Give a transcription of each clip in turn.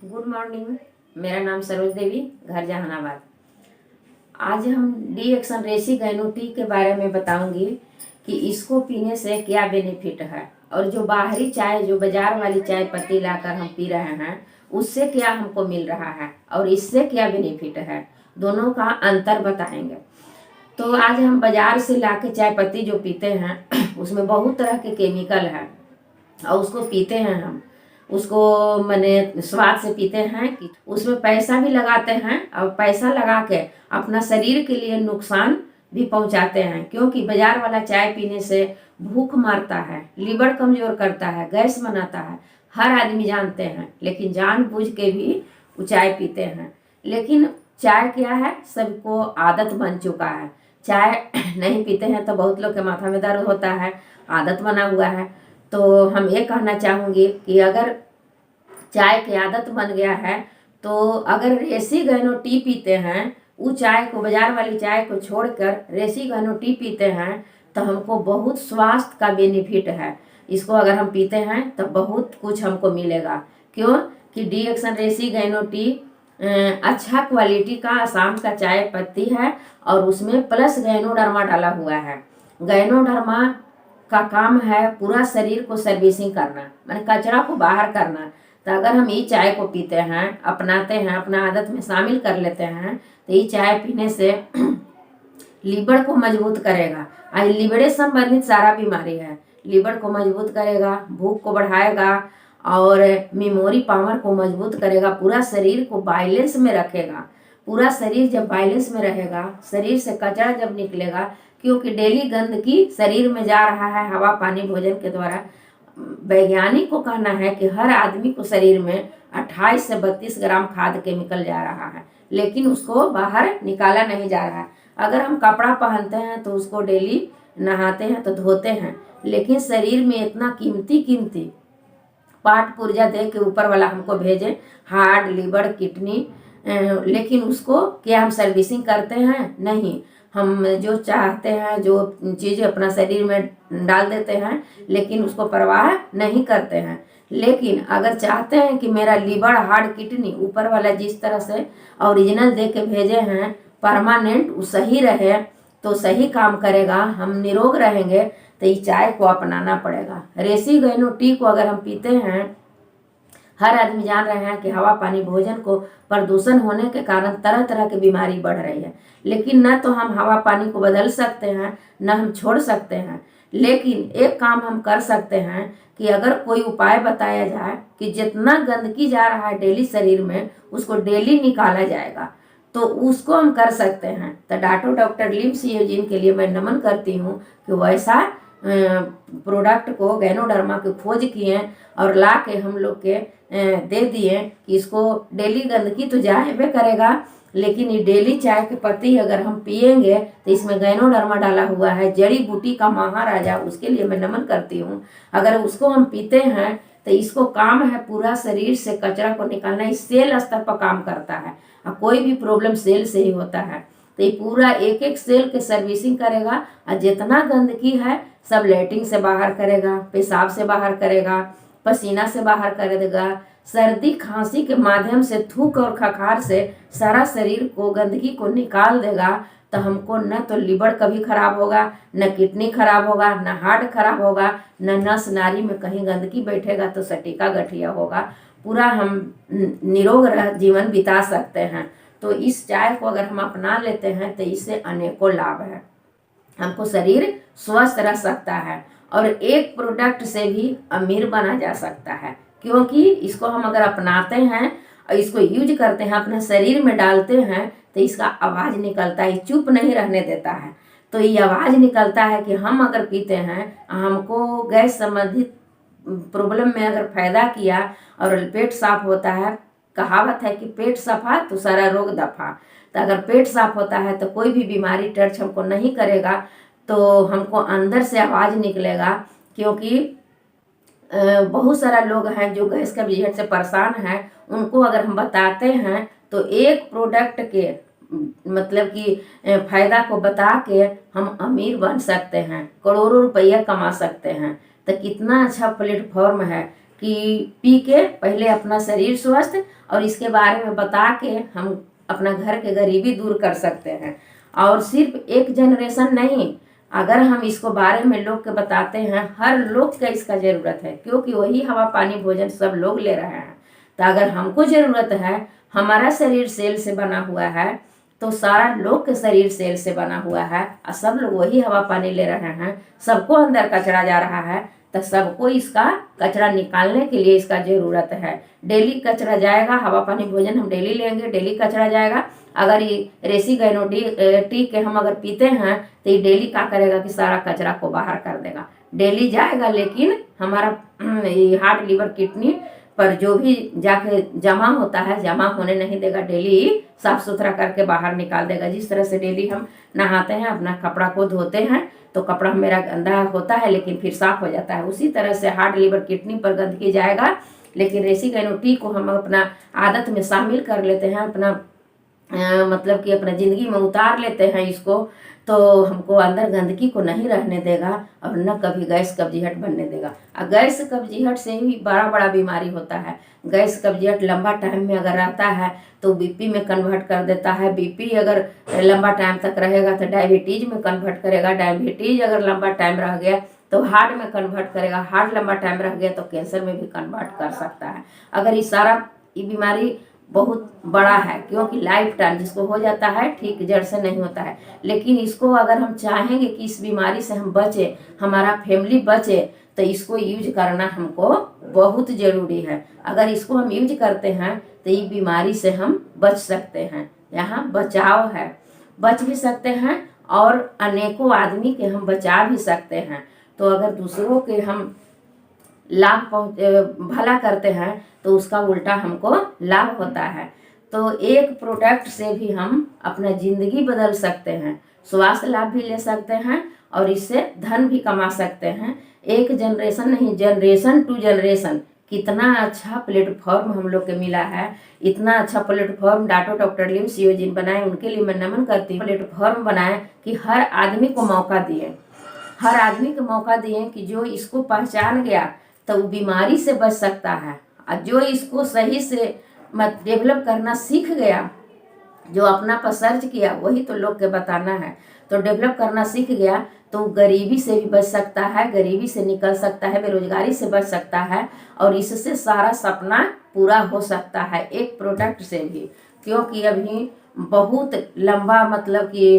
Good morning. मेरा नाम सरोज देवी, घर जहानाबाद। आज हम डी एक्शन रेसी गैनो टी के बारे में बताऊंगी कि इसको पीने से क्या बेनिफिट है और जो बाहरी चाय, जो बाजार वाली चाय पत्ती लाकर हम पी रहे हैं, उससे क्या हमको मिल रहा है और इससे क्या बेनिफिट है, दोनों का अंतर बताएंगे। तो आज हम बाजार से लाके चाय पत्ती जो पीते हैं उसमें बहुत तरह के केमिकल है और उसको पीते हैं हम, उसको मैंने स्वाद से पीते हैं कि उसमें पैसा भी लगाते हैं और पैसा लगा के अपना शरीर के लिए नुकसान भी पहुंचाते हैं, क्योंकि बाजार वाला चाय पीने से भूख मारता है, लीवर कमजोर करता है, गैस बनाता है। हर आदमी जानते हैं, लेकिन जानबूझ के भी वो चाय पीते हैं। लेकिन चाय क्या है, सबको आदत बन चुका है। चाय नहीं पीते हैं तो बहुत लोग के माथा में दर्द होता है, आदत बना हुआ है। तो हम ये कहना चाहूँगी कि अगर चाय की आदत बन गया है तो अगर रेसी गैनो टी पीते हैं, वो चाय को, बाजार वाली चाय को छोड़कर रेसी गैनो टी पीते हैं तो हमको बहुत स्वास्थ्य का बेनिफिट है। इसको अगर हम पीते हैं तो बहुत कुछ हमको मिलेगा। क्यों कि डी एक्शन रेसी गैनो टी अच्छा क्वालिटी का असम का चाय पत्ती है और उसमें प्लस गैनोडर्मा डाला हुआ है। गैनोडर्मा का काम है पूरा शरीर को सर्विसिंग करना, माने कचरा को बाहर करना। तो अगर हम ये चाय को पीते हैं, अपनाते हैं, अपना आदत में शामिल कर लेते हैं, तो ये चाय पीने से लीवर को मजबूत करेगा। आज लीवर संबंधित सारा बीमारी है, लीवर को मजबूत करेगा, भूख को बढ़ाएगा और मेमोरी पावर को मजबूत करेगा, पूरा शरीर को बैलेंस में रखेगा। पूरा शरीर जब बैलेंस में रहेगा, शरीर से कचरा जब निकलेगा, क्योंकि डेली गंदगी शरीर में जा रहा है हवा पानी भोजन के द्वारा। वैज्ञानिक को कहना है कि हर आदमी को शरीर में 28 से 32 ग्राम खाद्य केमिकल जा रहा है, लेकिन उसको बाहर निकाला नहीं जा रहा है। अगर हम कपड़ा पहनते हैं तो उसको डेली नहाते हैं तो धोते हैं, लेकिन शरीर में इतना कीमती कीमती पार्ट पुर्जा दे के ऊपर वाला हमको भेजे, हार्ट, लीवर, किडनी, लेकिन उसको क्या हम सर्विसिंग करते हैं? नहीं। हम जो चाहते हैं, जो चीज़ अपना शरीर में डाल देते हैं, लेकिन उसको परवाह नहीं करते हैं। लेकिन अगर चाहते हैं कि मेरा लीवर, हार्ट, किडनी ऊपर वाला जिस तरह से ओरिजिनल दे के भेजे हैं, परमानेंट वो सही रहे तो सही काम करेगा, हम निरोग रहेंगे, तो ये चाय को अपनाना पड़ेगा। रेसी गैनो टी को अगर हम पीते हैं, हर आदमी जान रहे हैं कि हवा पानी भोजन को प्रदूषण होने के कारण तरह तरह की बीमारी बढ़ रही है, लेकिन न तो हम हवा पानी को बदल सकते हैं, न हम छोड़ सकते हैं। लेकिन एक काम हम कर सकते हैं कि अगर कोई उपाय बताया जाए कि जितना गंदगी जा रहा है डेली शरीर में, उसको डेली निकाला जाएगा, तो उसको हम कर सकते हैं। तो डॉक्टर लिम सियोजिन के लिए मैं नमन करती हूँ कि वैसा प्रोडक्ट को, गैनोडर्मा की खोज किए और ला के हम लोग के दे दिए कि इसको डेली गंदगी तो जाए करेगा, लेकिन ये डेली चाय की पत्ती अगर हम पिएंगे तो इसमें गैनोडर्मा डाला हुआ है, जड़ी बूटी का महाराजा, उसके लिए मैं नमन करती हूँ। अगर उसको हम पीते हैं तो इसको काम है पूरा शरीर से कचरा को निकालना, इस सेल स्तर पर काम करता है और कोई भी प्रॉब्लम सेल से ही होता है। तो ये पूरा एक एक सेल के सर्विसिंग करेगा और जितना गंदगी है सब लैट्रिन से बाहर करेगा, पेशाब से बाहर करेगा, पसीना से बाहर कर देगा, सर्दी खांसी के माध्यम से, थूक और खखार से सारा शरीर को गंदगी को निकाल देगा। तो हमको न तो लीवर कभी खराब होगा, न किडनी खराब होगा, न हार्ट खराब होगा, न नस नारी में कहीं गंदगी बैठेगा तो सटिका गठिया होगा। पूरा हम निरोग जीवन बिता सकते हैं। तो इस चाय को अगर हम अपना लेते हैं तो इससे अनेकों लाभ है। हमको शरीर स्वस्थ रह सकता है और एक प्रोडक्ट से भी अमीर बना जा सकता है, क्योंकि इसको हम अगर अपनाते हैं और इसको यूज करते हैं, अपने शरीर में डालते हैं, तो इसका आवाज़ निकलता है, चुप नहीं रहने देता है। तो ये आवाज़ निकलता है कि हम अगर पीते हैं, हमको गैस संबंधित प्रॉब्लम में अगर फायदा किया और पेट साफ होता है। कहावत है कि पेट सफा तो सारा रोग दफा। तो अगर पेट साफ होता है तो कोई भी बीमारी टच हमको नहीं करेगा, तो हमको अंदर से आवाज़ निकलेगा। क्योंकि बहुत सारा लोग हैं जो गैस का बीहट से परेशान हैं, उनको अगर हम बताते हैं तो एक प्रोडक्ट के मतलब कि फायदा को बता के हम अमीर बन सकते हैं, करोड़ों रुपया कमा सकते हैं। तो कितना अच्छा प्लेटफॉर्म है कि पी के पहले अपना शरीर स्वस्थ और इसके बारे में बता के हम अपना घर के गरीबी दूर कर सकते हैं। और सिर्फ एक जनरेशन नहीं, अगर हम इसको बारे में लोग के बताते हैं, हर लोग को इसका ज़रूरत है, क्योंकि वही हवा पानी भोजन सब लोग ले रहे हैं। तो अगर हमको ज़रूरत है, हमारा शरीर सेल से बना हुआ है, तो सारा लोग के शरीर सेल से बना हुआ है और सब लोग वही हवा पानी ले रहे हैं, सबको अंदर कचरा जा रहा है, तो सबको इसका कचरा निकालने के लिए इसका ज़रूरत है। डेली कचरा जाएगा, हवा पानी भोजन हम डेली लेंगे, डेली कचरा जाएगा। अगर ये रेसी गैनो टी के हम अगर पीते हैं तो ये डेली क्या करेगा कि सारा कचरा को बाहर कर देगा, डेली जाएगा, लेकिन हमारा हार्ट लीवर किडनी पर जो भी जाके जमा होता है जमा होने नहीं देगा, डेली साफ सुथरा करके बाहर निकाल देगा। जिस तरह से डेली हम नहाते हैं, अपना कपड़ा को धोते हैं तो कपड़ा मेरा गंदा होता है लेकिन फिर साफ हो जाता है, उसी तरह से हार्ट लीवर किडनी पर गंदगी जाएगा। लेकिन रेसी गैनो टी को हम अपना आदत में शामिल कर लेते हैं, अपना मतलब कि अपना ज़िंदगी में उतार लेते हैं इसको, तो हमको अंदर गंदगी को नहीं रहने देगा और न कभी गैस कब्जियत बनने देगा। और गैस कब्जियत से ही बड़ा बड़ा बीमारी होता है। गैस कब्जियत लंबा टाइम में अगर रहता है तो बीपी में कन्वर्ट कर देता है, बीपी अगर लंबा टाइम तक रहेगा तो डायबिटीज में कन्वर्ट करेगा, डायबिटीज अगर लंबा टाइम रह गया तो हार्ट में कन्वर्ट करेगा, हार्ट लंबा टाइम रह गया तो कैंसर में भी कन्वर्ट कर सकता है। अगर ये बीमारी बहुत बड़ा है, क्योंकि लाइफ टाइम जिसको हो जाता है ठीक जड़ से नहीं होता है। लेकिन इसको अगर हम चाहेंगे कि इस बीमारी से हम बचे, हमारा फैमिली बचे, तो इसको यूज करना हमको बहुत ज़रूरी है। अगर इसको हम यूज करते हैं तो ये बीमारी से हम बच सकते हैं। यहाँ बचाव है, बच भी सकते हैं और अनेकों आदमी के हम बचा भी सकते हैं। तो अगर दूसरों के हम लाभ भला करते हैं तो उसका उल्टा हमको लाभ होता है। तो एक प्रोडक्ट से भी हम अपना ज़िंदगी बदल सकते हैं, स्वास्थ्य लाभ भी ले सकते हैं और इससे धन भी कमा सकते हैं। एक जनरेशन नहीं, जनरेशन टू जनरेशन कितना अच्छा प्लेटफॉर्म हम लोग के मिला है। इतना अच्छा प्लेटफॉर्म डॉक्टर लिम सियोजिन बनाए, उनके लिए मैं नमन करती हूँ। प्लेटफॉर्म बनाए कि हर आदमी को मौका दिए, हर आदमी को मौका दिए कि जो इसको पहचान गया तो वो बीमारी से बच सकता है, और जो इसको सही से डेवलप करना सीख गया, जो अपना पर सर्च किया, वही तो लोग के बताना है। तो डेवलप करना सीख गया तो गरीबी से भी बच सकता है, गरीबी से निकल सकता है, बेरोजगारी से बच सकता है और इससे सारा सपना पूरा हो सकता है एक प्रोडक्ट से भी। क्योंकि अभी बहुत लंबा मतलब कि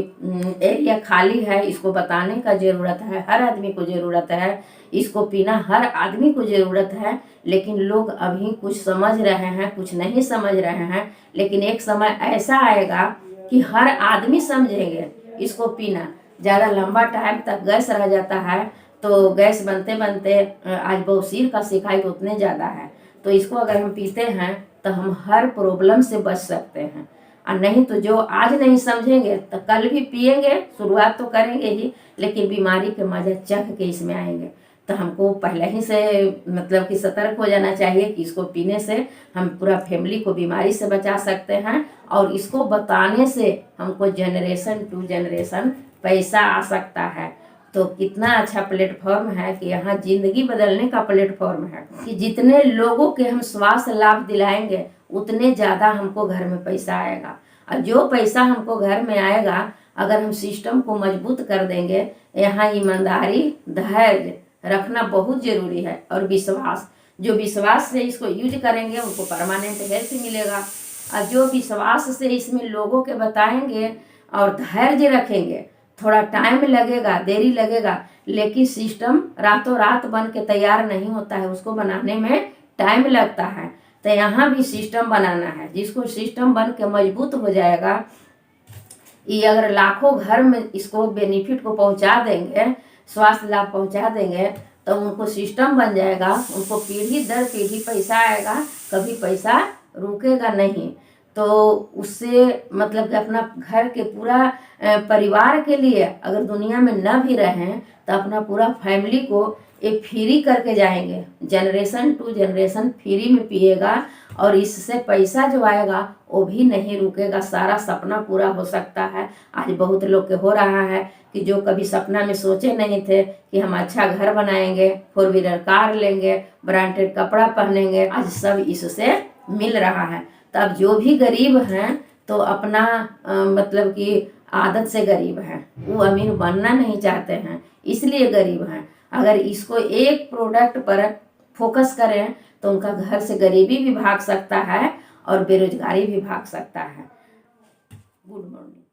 एरिया खाली है, इसको बताने का ज़रूरत है, हर आदमी को ज़रूरत है, इसको पीना हर आदमी को ज़रूरत है। लेकिन लोग अभी कुछ समझ रहे हैं, कुछ नहीं समझ रहे हैं। लेकिन एक समय ऐसा आएगा कि हर आदमी समझेंगे इसको पीना। ज़्यादा लंबा टाइम तक गैस रह जाता है तो गैस बनते बनते आज बवासीर का शिकायत उतने ज़्यादा है। तो इसको अगर हम पीते हैं तो हम हर प्रॉब्लम से बच सकते हैं। और नहीं तो जो आज नहीं समझेंगे तो कल भी पिएंगे, शुरुआत तो करेंगे ही, लेकिन बीमारी के मजा चख के इसमें आएंगे। तो हमको पहले ही से मतलब कि सतर्क हो जाना चाहिए कि इसको पीने से हम पूरा फैमिली को बीमारी से बचा सकते हैं और इसको बताने से हमको जनरेशन टू जनरेशन पैसा आ सकता है। तो कितना अच्छा प्लेटफॉर्म है कि यहाँ जिंदगी बदलने का प्लेटफॉर्म है कि जितने लोगों के हम स्वास्थ्य लाभ दिलाएंगे उतने ज़्यादा हमको घर में पैसा आएगा। और जो पैसा हमको घर में आएगा, अगर हम सिस्टम को मजबूत कर देंगे, यहाँ ईमानदारी धैर्य रखना बहुत ज़रूरी है और विश्वास। जो विश्वास से इसको यूज करेंगे उनको परमानेंट हेल्थ मिलेगा, और जो विश्वास से इसमें लोगों के बताएंगे और धैर्य रखेंगे, थोड़ा टाइम लगेगा, देरी लगेगा, लेकिन सिस्टम रातों रात बन के तैयार नहीं होता है, उसको बनाने में टाइम लगता है। तो यहाँ भी सिस्टम बनाना है, जिसको सिस्टम बन के मजबूत हो जाएगा, ये अगर लाखों घर में इसको बेनिफिट को पहुँचा देंगे, स्वास्थ्य लाभ पहुँचा देंगे, तो उनको सिस्टम बन जाएगा, उनको पीढ़ी दर पीढ़ी पैसा आएगा, कभी पैसा रुकेगा नहीं। तो उससे मतलब कि अपना घर के पूरा परिवार के लिए अगर दुनिया में न भी रहें तो अपना पूरा फैमिली को एक फ्री करके जाएंगे, जनरेशन टू जनरेशन फ्री में पिएगा और इससे पैसा जो आएगा वो भी नहीं रुकेगा, सारा सपना पूरा हो सकता है। आज बहुत लोग के हो रहा है कि जो कभी सपना में सोचे नहीं थे कि हम अच्छा घर बनाएंगे, 4 व्हीलर कार लेंगे, ब्रांडेड कपड़ा पहनेंगे, आज सब इससे मिल रहा है। तब जो भी गरीब हैं तो अपना मतलब कि आदत से गरीब हैं, वो अमीर बनना नहीं चाहते हैं, इसलिए गरीब हैं। अगर इसको एक प्रोडक्ट पर फोकस करें तो उनका घर से गरीबी भी भाग सकता है और बेरोजगारी भी भाग सकता है। Good morning.